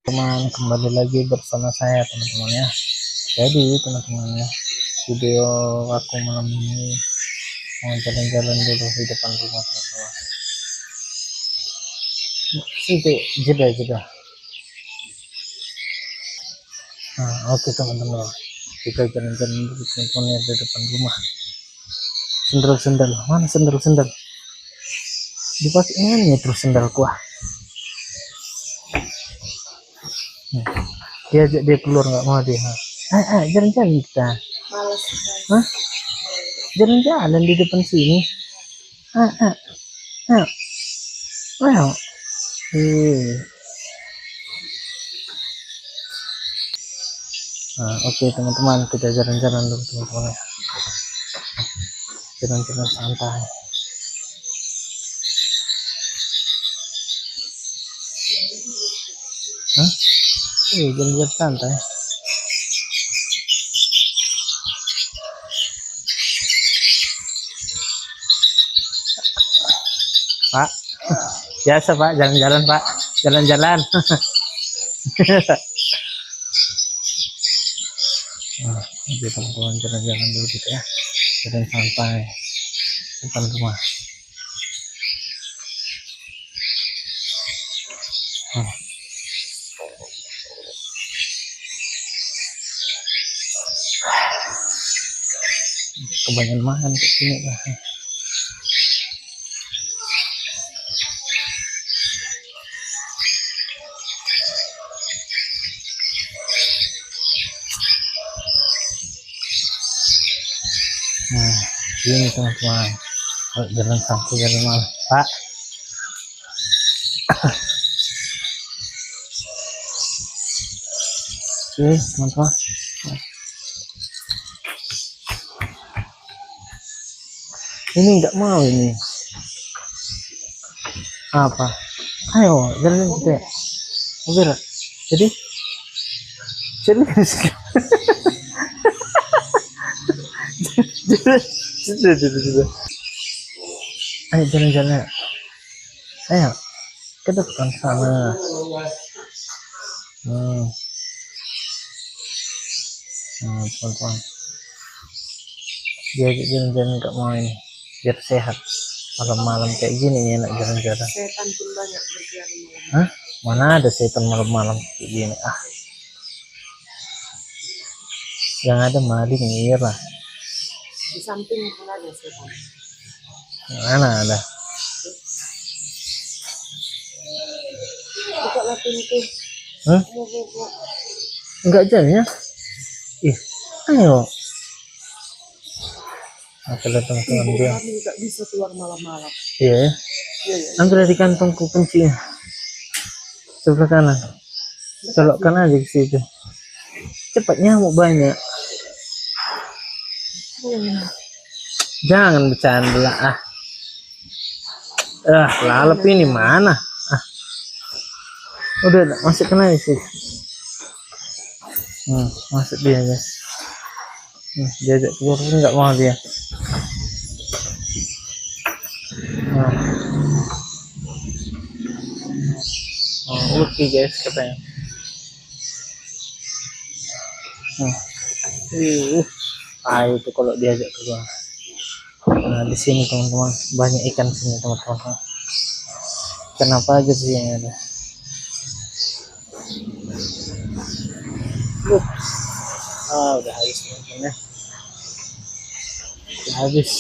Teman, kembali lagi bersama saya teman-teman ya. Jadi teman-teman ya, video aku malam ini mau jalan-jalan dulu di depan rumah teman-teman. Itu jeda. Nah, oke teman-teman, kita jalan-jalan dulu teman-teman ya di depan rumah. Sendal mana sendal dipakainya terus sendal kuah. Dia ajak dia keluar nggak mau dia. Jalan-jalan kita. Males. Hah? Jalan-jalan di depan sini. Wow. Nah, oke teman-teman, kita jalan-jalan dulu teman-teman ya. Jalan-jalan santai. Jalan-jalan santai. Pak, biasa Pak, jalan-jalan Pak, jalan-jalan. Nah, oke teman-teman, jalan-jalan dulu gitu ya, jalan santai depan rumah. Kebanyakan makan ke sini lah. Nah, ini teman-teman, jalan santai jalan malam Pak. Oke teman-teman, ini nggak mau ini apa, ayo jalan kita ya. Oke lah, jadi ayo jalan-jalan, ayo ke depan sana. Nah, teman-teman, dia jalan-jalan nggak mau ini, biar sehat. Malam-malam kayak gini enak jalan-jalan. Setan pun banyak berkeliaran malam. Hah? Mana ada setan malam-malam kayak gini? Yang ada maling lah. Di samping pun ada setan. Mana ada? Bukalah pintu. Enggak jalan ya? Ayo. Kalau teman-teman dia. Kami nggak bisa keluar malam-malam. Iya. Ambil di kantongku kuncinya. Sebelah kanan. Colokkan aja ke situ. Cepat, nyamuk banyak. Jangan bercanda lah. Lalap ini mana? Udah masukkan aja sih. Masuk dia guys. Diajak keluar nggak mau dia. Oke guys katanya. Itu kalau diajak keluar. Nah di sini teman-teman banyak ikan sini teman-teman. Kenapa aja sih yang ada? Udah habis teman-teman ya. Udah habis.